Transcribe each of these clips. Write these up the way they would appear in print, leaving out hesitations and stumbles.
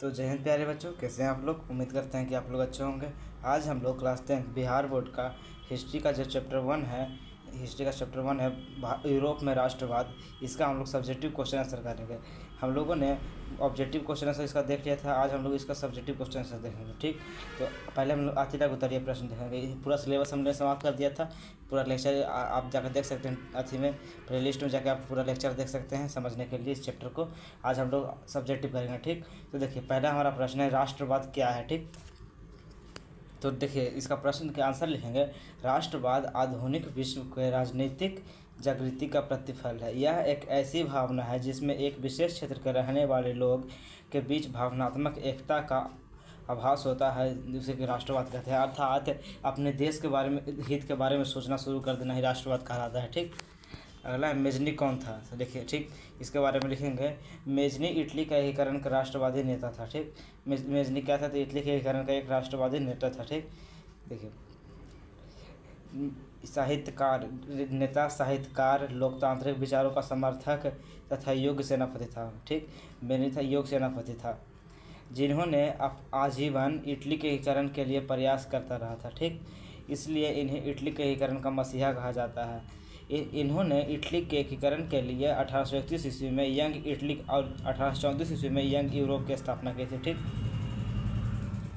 तो जय हिंद प्यारे बच्चों, कैसे हैं आप लोग। उम्मीद करते हैं कि आप लोग अच्छे होंगे। आज हम लोग क्लास 10 बिहार बोर्ड का हिस्ट्री का जो चैप्टर 1 है, यूरोप में राष्ट्रवाद, इसका हम लोग सब्जेक्टिव क्वेश्चन आंसर करेंगे। हम लोगों ने ऑब्जेक्टिव क्वेश्चन आंसर इसका देख लिया था, आज हम लोग इसका सब्जेक्टिव क्वेश्चन आंसर देखेंगे। ठीक, तो पहले हम लोग अति तक उत्तरीय प्रश्न देखेंगे। पूरा सिलेबस हमने समाप्त कर दिया था। पूरा लेक्चर आप जाकर देख सकते हैं, अथी में प्ले लिस्ट में जाकर आप पूरा लेक्चर देख सकते हैं समझने के लिए इस चैप्टर को। आज हम लोग सब्जेक्टिव करेंगे। ठीक, तो देखिए पहला हमारा प्रश्न है राष्ट्रवाद क्या है। ठीक, तो देखिए इसका प्रश्न के आंसर लिखेंगे, राष्ट्रवाद आधुनिक विश्व के राजनीतिक जागृति का प्रतिफल है। यह एक ऐसी भावना है जिसमें एक विशेष क्षेत्र के रहने वाले लोग के बीच भावनात्मक एकता का आभास होता है, जिसे कि राष्ट्रवाद कहते हैं। अर्थात अपने देश के बारे में, हित के बारे में सोचना शुरू कर देना ही राष्ट्रवाद कहलाता है। ठीक, अगला मेजनी कौन था, तो देखिए ठीक इसके बारे में लिखेंगे। मेजनी इटली का एकीकरण का राष्ट्रवादी नेता था। ठीक, मेजनी क्या था, तो इटली के एकीकरण का एक राष्ट्रवादी नेता था। ठीक, देखिए साहित्यकार, लोकतांत्रिक विचारों का समर्थक तथा योग्य सेनापति था। ठीक, मेजनी था योग्य सेनापति था, जिन्होंने आजीवन इटली के एकीकरण के लिए प्रयास करता रहा था। ठीक, इसलिए इन्हें इटली के एकीकरण का मसीहा कहा जाता है। इन्होंने इटली के एकीकरण के लिए 1831 ईस्वी में यंग इटली और 1834 ईस्वी में यंग यूरोप की स्थापना की थी। ठीक,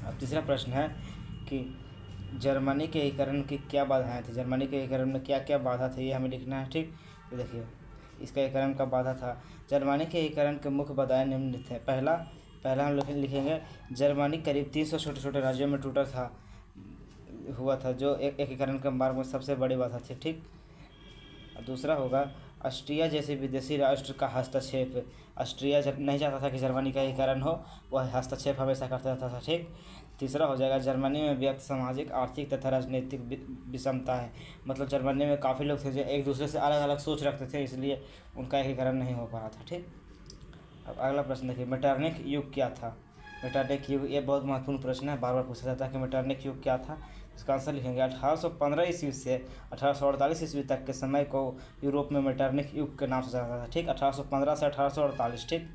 अब तीसरा प्रश्न है कि जर्मनी के एकीकरण की क्या बाधाएं थी। जर्मनी के एकीकरण में क्या क्या बाधा थी, ये हमें लिखना है। ठीक, तो देखिए इसका एकीकरण का बाधा था। जर्मनी के एकीकरण के मुख्य बाधाएं निम्नलिखित थे। पहला हम लोग लिखेंगे, जर्मनी करीब 300 छोटे छोटे राज्यों में टूटा हुआ था, जो एकीकरण के मार्ग में सबसे बड़ी बाधा थी। ठीक, दूसरा होगा ऑस्ट्रिया जैसे विदेशी राष्ट्र का हस्तक्षेप। ऑस्ट्रिया जब नहीं चाहता था कि जर्मनी का एकीकरण हो, वह हस्तक्षेप हमेशा करता था। ठीक, तीसरा हो जाएगा जर्मनी में व्यक्त सामाजिक, आर्थिक तथा राजनीतिक विषमता है। मतलब जर्मनी में काफ़ी लोग थे जो एक दूसरे से अलग अलग सोच रखते थे, इसलिए उनका एकीकरण नहीं हो पा रहा था। ठीक, अब अगला प्रश्न देखिए, मेटरनिख युग क्या था। मेटरनिख युग, ये बहुत महत्वपूर्ण प्रश्न है, बार बार पूछा जाता है कि मेटरनिख युग क्या था। इसका आंसर लिखेंगे 1815 ईस्वी से 1848 ईस्वी तक के समय को यूरोप में मेटरनिख युग के नाम से जाना जाता था। ठीक, 1815 से 1848। ठीक,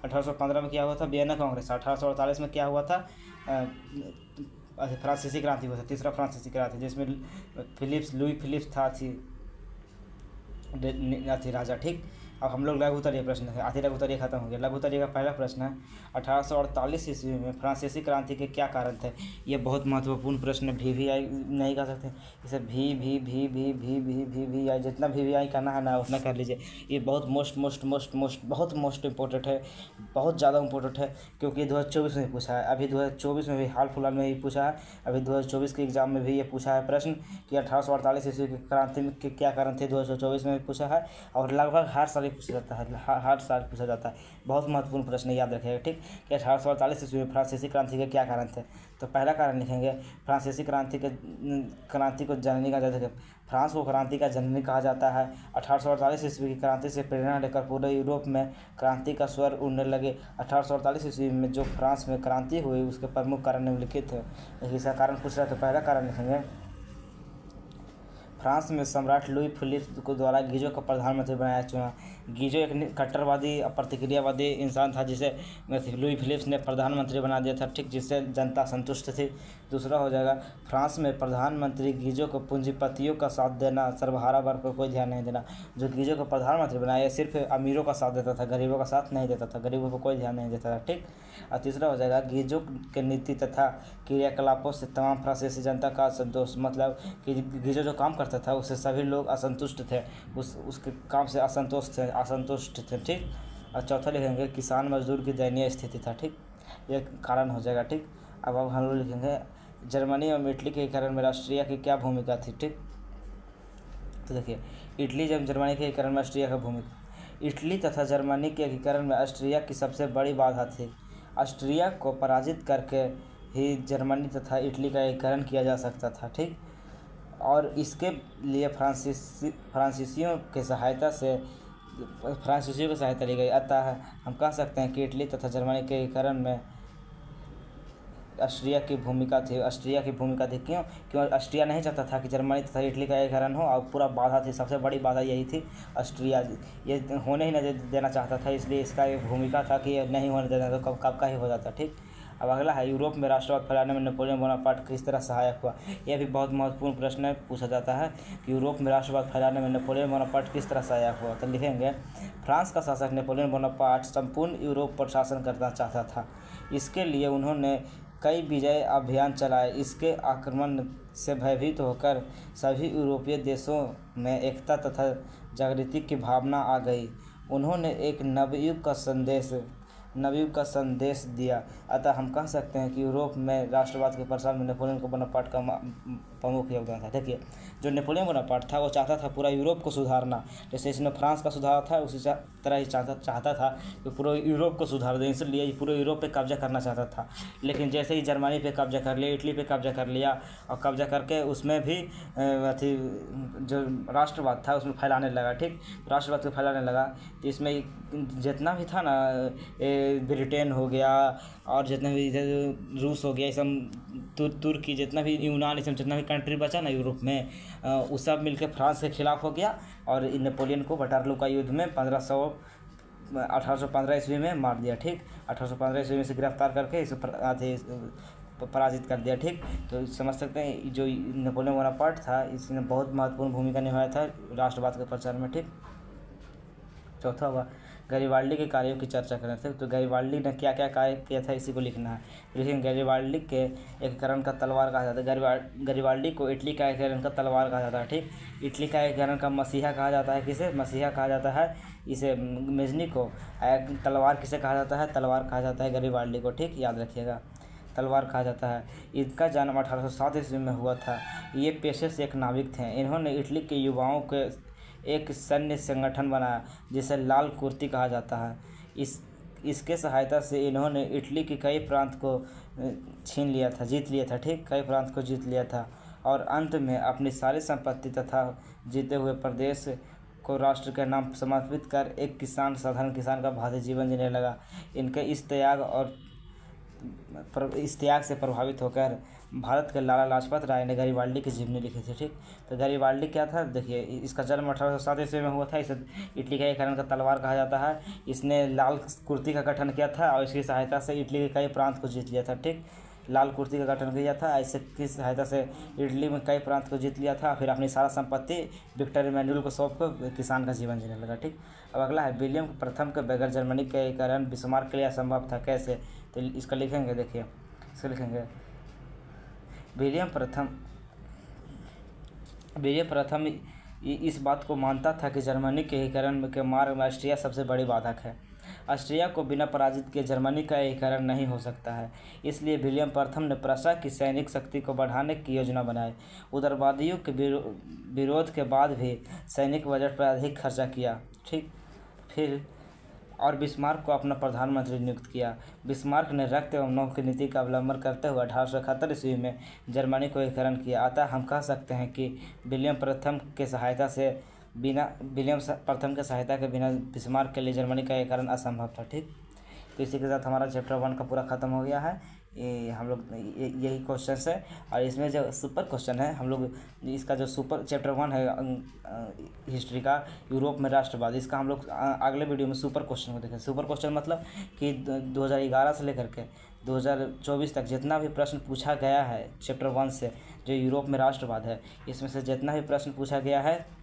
1815 में क्या हुआ था, वियना कांग्रेस। 1848 में क्या हुआ था, फ्रांसीसी क्रांति हुआ था, तीसरा फ्रांसीसी क्रांति, जिसमें लुई फिलिप्स थी राजा। ठीक, अब हम लोग लघु उत्तरीय प्रश्न है, आधी लघु उत्तरीय खत्म हो गया। लघु उत्तरीय का पहला प्रश्न है, 1848 ईस्वी में फ्रांसीसी क्रांति के क्या कारण थे। ये बहुत महत्वपूर्ण प्रश्न है, VVI नहीं कर सकते, इसे VVI जितना VVI करना है ना उतना कर लीजिए। ये बहुत मोस्ट इम्पोर्टेंट है, बहुत ज़्यादा इम्पोर्टेंट है, क्योंकि 2024 में पूछा है। अभी 2024 में भी हाल फिलहाल में ही पूछा है। अभी 2024 के एग्जाम में भी ये पूछा है प्रश्न कि 1848 ईस्वी की क्रांति के क्या कारण थे, 2024 में भी पूछा है और लगभग हर साल पूछा जाता है, हर साल पूछा जाता है। बहुत महत्वपूर्ण प्रश्न, याद रखिएगा। ठीक, कि 1848 ईस्वी में फ्रांसीसी क्रांति के क्या कारण थे। तो पहला कारण लिखेंगे, फ्रांसीसी क्रांति को जननी कहा जाता है। फ्रांस को क्रांति का जननी कहा जाता है। 1848 ईस्वी की क्रांति से प्रेरणा लेकर पूरे यूरोप में क्रांति का स्वर उड़ने लगे। 1848 ईस्वी में जो फ्रांस में क्रांति हुई उसके प्रमुख कारण निम्नलिखित थे। इसका कारण पूछ रहा है, तो पहला कारण लिखेंगे, फ्रांस में सम्राट लुई फिलिप्स को द्वारा गीजो को प्रधानमंत्री बनाया चुना। गीजो एक कट्टरवादी प्रतिक्रियावादी इंसान था, जिसे लुई फिलिप्स ने प्रधानमंत्री बना दिया था। ठीक, जिससे जनता संतुष्ट थी। दूसरा हो जाएगा, फ्रांस में प्रधानमंत्री गीजो को पूंजीपतियों का साथ देना, सर्वहारा वर्ग पर कोई ध्यान नहीं देना। जो गीजो को प्रधानमंत्री बनाया सिर्फ अमीरों का साथ देता था, गरीबों का साथ नहीं देता था, गरीबों पर कोई ध्यान नहीं देता था। ठीक, और तीसरा हो जाएगा, गीजो के नीति तथा क्रियाकलापों से तमाम फ्रांसीसी जनता का असंतोष, मतलब कि गीजो जो काम करता था उससे सभी लोग असंतुष्ट थे, उसके काम से असंतुष्ट थे। ठीक, और चौथा लिखेंगे, किसान मजदूर की दयनीय स्थिति था। ठीक, ये कारण हो जाएगा। ठीक, अब हम लोग लिखेंगे, जर्मनी एवं इटली के एकीकरण में ऑस्ट्रिया की क्या भूमिका थी। ठीक, तो देखिए इटली जब जर्मनी के एकीकरण में ऑस्ट्रिया का भूमिका, इटली तथा जर्मनी के एकीकरण में ऑस्ट्रिया की सबसे बड़ी बाधा थी। ऑस्ट्रिया को पराजित करके ही जर्मनी तथा इटली का एकीकरण किया जा सकता था। ठीक, और इसके लिए फ्रांसीसियों की सहायता ली गई। अतः हम कह सकते हैं कि इटली तथा जर्मनी के एकीकरण में ऑस्ट्रिया की भूमिका थी। क्यों ऑस्ट्रिया नहीं चाहता था कि जर्मनी तथा इटली का एकीकरण हो, और पूरा बाधा थी, सबसे बड़ी बाधा यही थी। ऑस्ट्रिया ये होने ही नहीं देना चाहता था, इसलिए इसका एक भूमिका था कि ये नहीं होने देना, तो कब का ही हो जाता। ठीक। अब अगला है, यूरोप में राष्ट्रवाद फैलाने में नेपोलियन बोनापार्ट किस तरह सहायक हुआ। यह भी बहुत महत्वपूर्ण प्रश्न है, पूछा जाता है कि यूरोप में राष्ट्रवाद फैलाने में नेपोलियन बोनापार्ट किस तरह सहायक हुआ। तो लिखेंगे, फ्रांस का शासक नेपोलियन बोनापार्ट संपूर्ण यूरोप पर शासन करना चाहता था। इसके लिए उन्होंने कई विजय अभियान चलाए। इसके आक्रमण से भयभीत होकर सभी यूरोपीय देशों में एकता तथा जागृति की भावना आ गई। उन्होंने एक नवयुग का संदेश दिया। अतः हम कह सकते हैं कि यूरोप में राष्ट्रवाद के प्रसार में नेपोलियन बोनापार्ट का प्रमुख योगदान था। देखिए, जो नेपोलियन बोनापार्ट था वो चाहता था पूरा यूरोप को सुधारना, जैसे इसने फ्रांस का सुधारा था उसी तरह ही चाहता था कि पूरे यूरोप को सुधार दें, इसलिए पूरे यूरोप पे कब्जा करना चाहता था। लेकिन जैसे ही जर्मनी पे कब्जा कर लिया, इटली पे कब्जा कर लिया, और कब्जा करके उसमें भी जो राष्ट्रवाद था उसमें फैलाने लगा। ठीक, राष्ट्रवाद को फैलाने लगा, तो इसमें जितना भी था ना, ब्रिटेन हो गया और जितना भी इधर रूस हो गया, ये सब तुर्की, जितना भी यूनान, ये सब जितना भी कंट्री बचा ना यूरोप में, वो सब मिलकर फ्रांस के खिलाफ हो गया और नेपोलियन को वाटरलू का युद्ध में 1815 ईस्वी में मार दिया। ठीक, 1815 ईस्वी में से गिरफ्तार करके इसे पराजित कर दिया। ठीक, तो समझ सकते हैं जो नेपोलियन बोनापार्ट था इसने बहुत महत्वपूर्ण भूमिका निभाया था राष्ट्रवाद के प्रचार में। ठीक, चौथा हुआ, गैरिबाल्डी के कार्यों की चर्चा करना थे। तो गैरिबाल्डी ने क्या क्या कार्य किया था, इसी को लिखना है। लेकिन गैरिबाल्डी के एकीकरण का तलवार कहा जाता है। गैरिबाल्डी को इटली का एकीकरण का तलवार कहा जाता है। ठीक, इटली का एकीकरण का मसीहा कहा जाता है। किसे मसीहा कहा जाता है? इसे मेजनी को। तलवार किसे कहा जाता है? तलवार कहा जाता है गैरिबाल्डी को। ठीक, याद रखिएगा, तलवार कहा जाता है। इनका जन्म 1807 ईस्वी में हुआ था। ये पेशे से एक नाविक थे। इन्होंने इटली के युवाओं के एक सैन्य संगठन बनाया जिसे लाल कुर्ती कहा जाता है। इसके सहायता से इन्होंने इटली के कई प्रांत को जीत लिया था। ठीक, कई प्रांत को जीत लिया था और अंत में अपनी सारी संपत्ति तथा जीते हुए प्रदेश को राष्ट्र के नाम समर्पित कर एक साधारण किसान का भांति जीवन जीने लगा। इनके इस त्याग से प्रभावित होकर भारत के लाला लाजपत राय ने गैरिबाल्डी की जीवनी लिखी थी। ठीक, तो गैरिबाल्डी क्या था, देखिए, इसका जन्म 1807 ईस्वी में हुआ था। इसे इटली का एकीकरण का तलवार कहा जाता है। इसने लाल कुर्ती का गठन किया था और इसकी सहायता से इटली के कई प्रांत को जीत लिया था। ठीक, लाल कुर्ती का गठन किया था, इसकी सहायता से इटली में कई प्रांत को जीत लिया था। फिर अपनी सारा संपत्ति विक्टर इमैनुअल को सौंप कर किसान का जीवन जीने लगा। ठीक, अब अगला है, विलियम प्रथम के बगैर जर्मनी का एकीकरण बिस्मार्क के लिए असंभव था। कैसे? तो इसका लिखेंगे, देखिए, इसको लिखेंगे, विलियम प्रथम इस बात को मानता था कि जर्मनी के एकीकरण के मार्ग में ऑस्ट्रिया सबसे बड़ी बाधक है। ऑस्ट्रिया को बिना पराजित किए जर्मनी का एकीकरण नहीं हो सकता है। इसलिए विलियम प्रथम ने प्रशा की सैनिक शक्ति को बढ़ाने की योजना बनाई। उदारवादियों के विरोध के बाद भी सैनिक बजट पर अधिक खर्चा किया। ठीक, फिर और बिस्मार्क को अपना प्रधानमंत्री नियुक्त किया। बिस्मार्क ने रक्त एवं नौक की नीति का अवलंबन करते हुए 1871 ईस्वी में जर्मनी को एकीकरण किया। अतः हम कह सकते हैं कि विलियम प्रथम के सहायता के बिना बिस्मार्क के लिए जर्मनी का एकीकरण असंभव था। ठीक, तो इसी के साथ हमारा चैप्टर 1 का पूरा ख़त्म हो गया है। हम लोग यही क्वेश्चन है और इसमें जो सुपर क्वेश्चन है, हम लोग इसका जो सुपर चैप्टर 1 है हिस्ट्री का, यूरोप में राष्ट्रवाद, इसका हम लोग अगले वीडियो में सुपर क्वेश्चन को देखें। सुपर क्वेश्चन मतलब कि 2011 से लेकर के 2024 तक जितना भी प्रश्न पूछा गया है चैप्टर 1 से, जो यूरोप में राष्ट्रवाद है, इसमें से जितना भी प्रश्न पूछा गया है,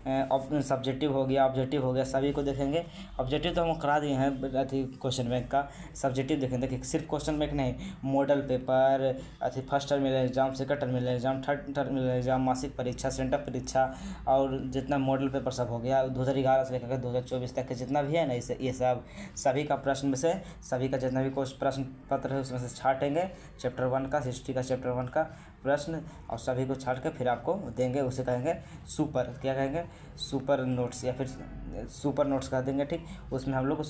सब्जेक्टिव हो गया, ऑब्जेक्टिव हो गया, सभी को देखेंगे। ऑब्जेक्टिव तो हम करा दिए हैं अथी क्वेश्चन बैंक का, सब्जेक्टिव देखेंगे। देखिए, सिर्फ क्वेश्चन बैंक नहीं, मॉडल पेपर, अथी first terminal exam, second terminal exam, third terminal exam, मासिक परीक्षा, सेंटर परीक्षा और जितना मॉडल पेपर सब हो गया 2011 से लेकर 2024 तक के जितना भी है ना, इसे ये सभी का प्रश्न में से, सभी का जितना भी प्रश्न पत्र है उसमें से छाटेंगे चैप्टर 1 का, हिस्ट्री का चैप्टर 1 का प्रश्न, और सभी को छाट के फिर आपको देंगे। उसे कहेंगे सुपर, क्या कहेंगे, सुपर नोट्स या फिर सुपर नोट्स कह देंगे। ठीक, उसमें हम लोग को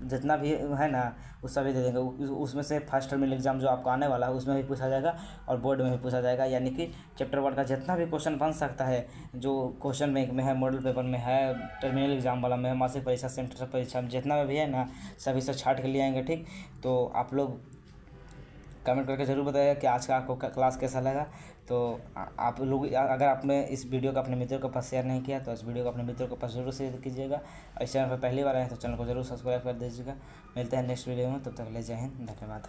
जितना भी है ना वो सभी दे देंगे। उसमें से फर्स्ट टर्मिनल एग्जाम जो आपको आने वाला है उसमें भी पूछा जाएगा और बोर्ड में भी पूछा जाएगा। यानी कि चैप्टर 1 का जितना भी क्वेश्चन बन सकता है, जो क्वेश्चन बैंक में है, मॉडल पेपर में है, टर्मिनल एग्जाम वाला में है, मासिक परीक्षा, सेंटर परीक्षा में जितना भी है ना, सभी से छाट के ले आएंगे। ठीक, तो आप लोग कमेंट करके ज़रूर बताइएगा कि आज का आपको क्लास कैसा लगा। तो आप लोग अगर आपने इस वीडियो को अपने मित्रों के पास शेयर नहीं किया तो इस वीडियो को अपने मित्रों के पास जरूर शेयर कीजिएगा। इस चैनल पर पहली बार आए तो चैनल को जरूर सब्सक्राइब कर दीजिएगा। मिलते हैं नेक्स्ट वीडियो में, तब तक ले जय हिंद, धन्यवाद।